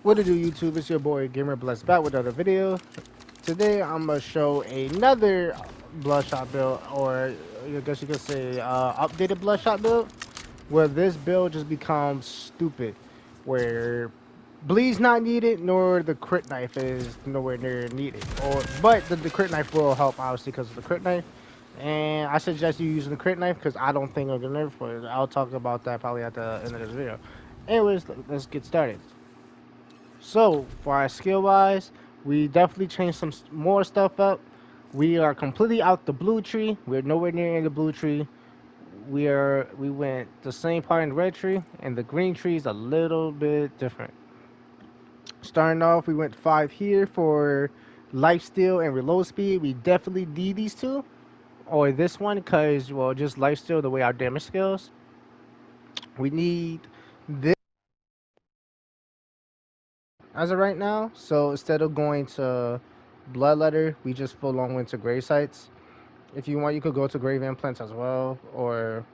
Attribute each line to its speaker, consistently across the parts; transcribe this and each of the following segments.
Speaker 1: What to do, YouTube? It's your boy Gamer Blessed back with another video. Today I'm gonna show another Bloodshot build, or I guess you could say updated Bloodshot build, where this build just becomes stupid, where bleed's not needed, nor the crit knife is nowhere near needed. But the crit knife will help obviously because of the crit knife. And I suggest you using the crit knife because I don't think I'm gonna nerf for it. I'll talk about that probably at the end of this video. Anyways, let's get started. So for our skill wise, we definitely changed some more stuff up. We are completely out the blue tree. We're nowhere near in the blue tree. We went the same part in the red tree, and the green tree is a little bit different. Starting off, we went 5 here for life steal and reload speed. We definitely need these two, or this one, because well, just life steal the way our damage scales. We need this as of right now. So instead of going to bloodletter, we just full on went to grave sites. If you want, you could go to grave implants as well, or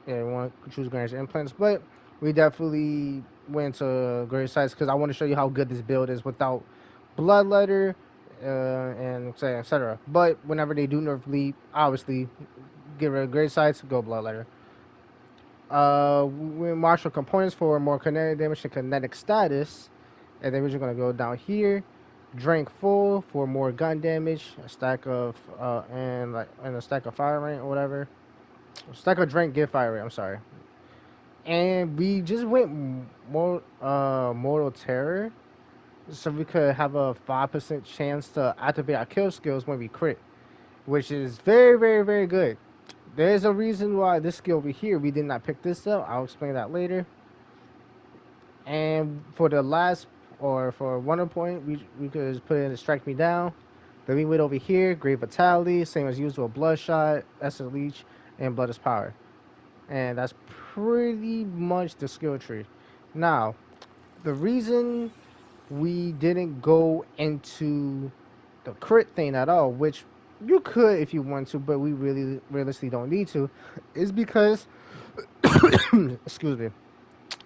Speaker 1: yeah, you want to choose grave implants. But we definitely went to grave sites because I want to show you how good this build is without bloodletter and etc. But whenever they do nerf bleed, obviously get rid of grave sites, go bloodletter. We marshal components for more kinetic damage and kinetic status. And then we're just gonna go down here, drink full for more gun damage, a stack of and a stack of fire rate or whatever. A stack of drink give fire rate. I'm sorry. And we just went more mortal terror, so we could have a 5% chance to activate our kill skills when we crit, which is very very very good. There's a reason why this skill over here we did not pick this up. I'll explain that later. And for the last, or for one point, we could just put in the strike me down. Then we went over here, great vitality, same as usual, bloodshot, essence leech, and blood is power. And that's pretty much the skill tree. Now, the reason we didn't go into the crit thing at all, which you could if you want to, but we really realistically don't need to, is because excuse me,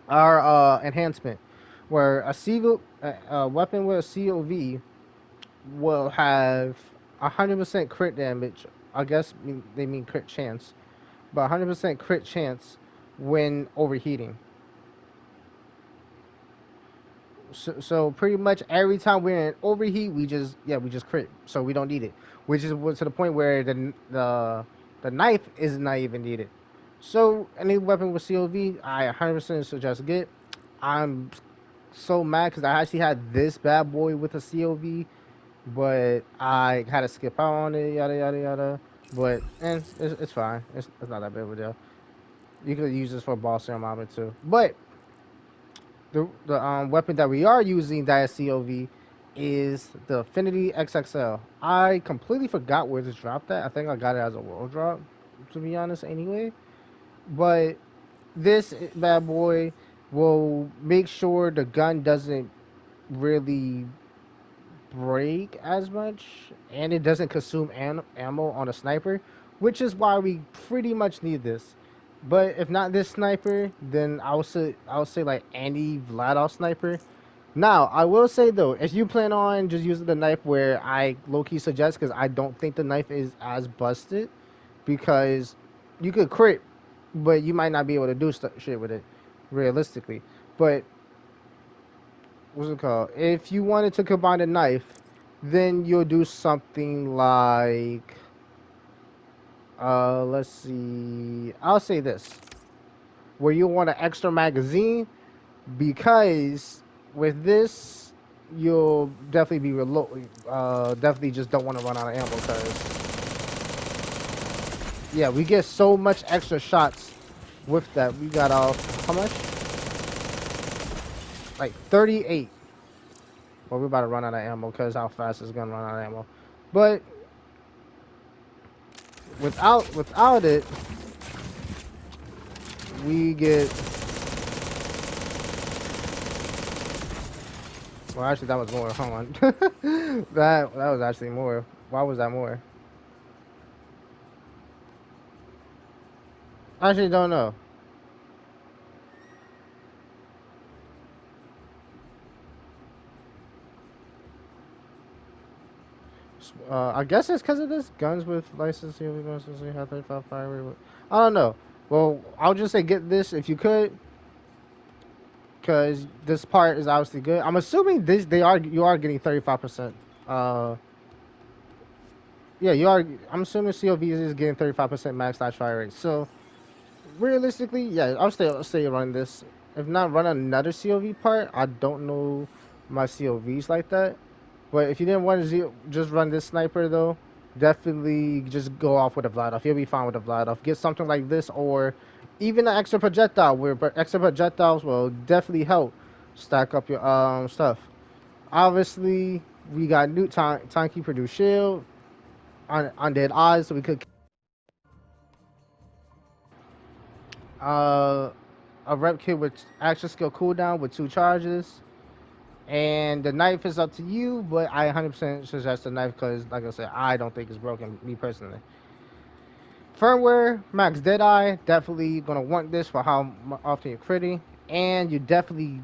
Speaker 1: our enhancement, where a weapon with a COV will have 100% crit damage. I guess they mean crit chance, but 100% crit chance when overheating. So pretty much every time we're in overheat, we just crit. So we don't need it, which is to the point where the knife is not even needed. So any weapon with COV, I 100% suggest get. I'm so mad because I actually had this bad boy with a COV, but I had to skip out on it, yada yada yada. But it's fine. It's not that big of a deal. You could use this for boss armor too. But the weapon that we are using that is COV is the Affinity XXL. I completely forgot where this dropped at. I think I got it as a world drop, to be honest. Anyway, but this bad boy will make sure the gun doesn't really break as much, and it doesn't consume ammo on a sniper, which is why we pretty much need this. But if not this sniper, then I would say like any Vladov sniper. Now I will say though, if you plan on just using the knife, where I low key suggest, because I don't think the knife is as busted, because you could crit, but you might not be able to do shit with it, realistically. But what's it called? If you wanted to combine a knife, then you'll do something like, let's see, I'll say this, where you want an extra magazine, because with this, you'll definitely be reload. Definitely just don't want to run out of ammo, because yeah, we get so much extra shots with that. We got off how much? Like 38. Well, we're about to run out of ammo because how fast it's gonna run out of ammo. But without it, we get. Well, actually, that was more. Hold on. that was actually more. Why was that more? I actually don't know. I guess it's because of this. Guns with license, COV license, you have 35 fire rate. I don't know. Well, I'll just say get this if you could, because this part is obviously good. I'm assuming this you are getting 35%. Uh, yeah, you are. I'm assuming COV is getting 35% max dash fire rate. So realistically, yeah, I'll stay run this. If not run another COV part, I don't know my COVs like that. But if you didn't want to just run this sniper though, definitely just go off with a Vladoff. You'll be fine with a Vladoff. Get something like this or even an extra projectile where extra projectiles will definitely help stack up your stuff. Obviously, we got new timekeeper do shield on undead eyes, so we could uh a rep kit with action skill cooldown with 2 charges. And the knife is up to you, but I 100% suggest the knife because, like I said, I don't think it's broken, me personally. Firmware, Max Deadeye, definitely gonna want this for how often you're critting. And you definitely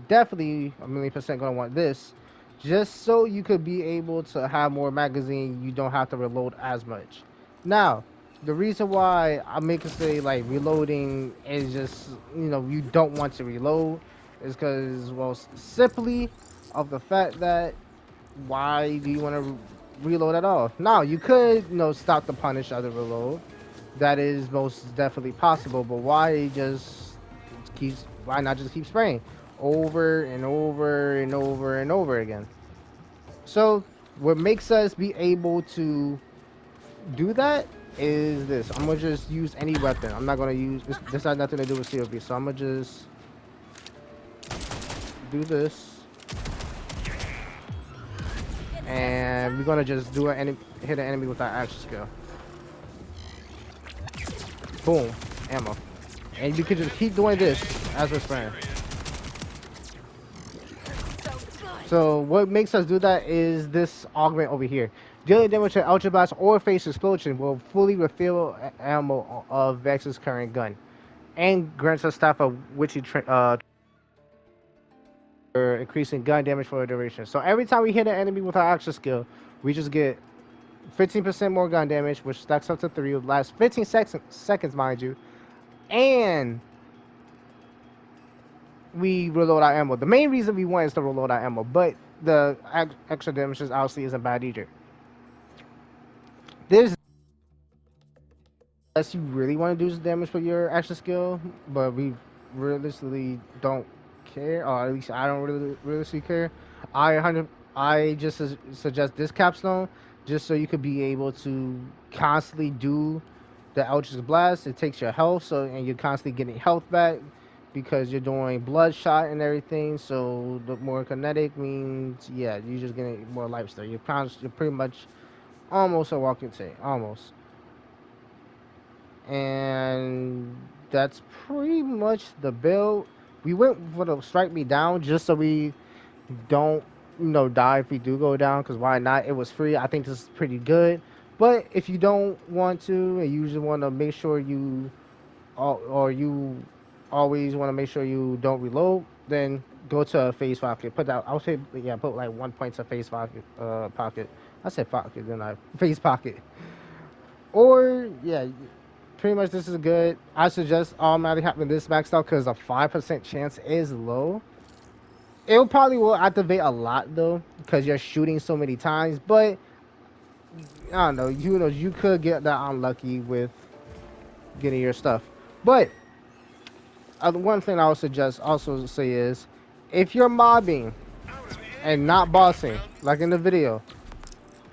Speaker 1: a million percent gonna want this just so you could be able to have more magazine, you don't have to reload as much. Now, the reason why I make it say like reloading is just, you don't want to reload is because, well, simply of the fact that why do you want to reload at all? Now, you could, stop the punish of the reload, that is most definitely possible. But why not just keep spraying over and over and over and over again? So what makes us be able to do that is this. I'm gonna just use any weapon. I'm not gonna use this. This has nothing to do with COV. So I'm gonna just do this, and we're gonna just hit an enemy with our action skill. Boom, ammo. And you can just keep doing this as we're spraying. So what makes us do that is this augment over here. Dealing damage to Ultra Blast or Face Explosion will fully refill ammo of Vex's current gun. And grants us staff of witchy for increasing gun damage for a duration. So every time we hit an enemy with our action skill, we just get 15% more gun damage, which stacks up to 3. It lasts 15 seconds, mind you. And we reload our ammo. The main reason we want is to reload our ammo, but the extra damage obviously isn't bad either. This unless you really want to do some damage with your action skill, but we realistically don't care, or at least I don't really realistically care. I just suggest this capstone just so you could be able to constantly do the Eldritch Blast. It takes your health, and you're constantly getting health back because you're doing bloodshot and everything. So the more kinetic means, yeah, you're just getting more lifesteal. You're pretty much almost a walking tank, almost. And that's pretty much the build. We went for the strike me down just so we don't, die if we do go down. Because why not? It was free. I think this is pretty good. But if you don't want to, and you just want to make sure or you always want to make sure you don't reload, then go to a phase 5 kit. Put that. I would say, yeah, put like 1 point to phase 5 pocket. I said pocket, then I phase pocket. Or yeah, pretty much this is good. I suggest automatically having this maxed out because a 5% chance is low. It probably will activate a lot though because you're shooting so many times. But I don't know. You could get that unlucky with getting your stuff. But one thing I would suggest also say is if you're mobbing and not bossing, like in the video,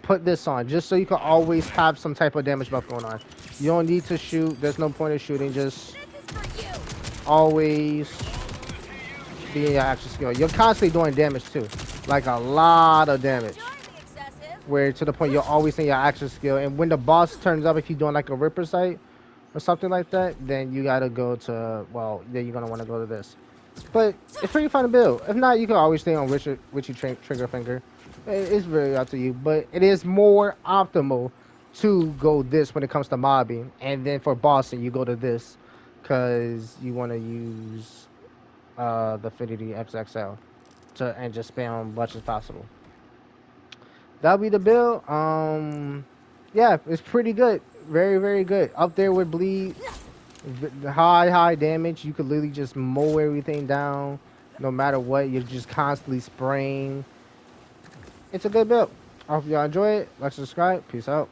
Speaker 1: put this on just so you can always have some type of damage buff going on. You don't need to shoot. There's no point in shooting. Just always be in your action skill. You're constantly doing damage too, like a lot of damage. Where to the point you're always in your action skill, and when the boss turns up, if you're doing like a Ripper sight or something like that, then you gotta go to then you're gonna want to go to this. But it's pretty fun to build. If not, you can always stay on Witchy Trigger Finger. It's really up to you, but it is more optimal to go this when it comes to mobbing, and then for bossing you go to this because you want to use the Affinity XXL and just spam as much as possible. that'll be the build. Yeah, it's pretty good. Very, very good. Up there with bleed, high damage. You could literally just mow everything down, no matter what. You're just constantly spraying. It's a good build. I hope y'all enjoy it. Like, subscribe. Peace out.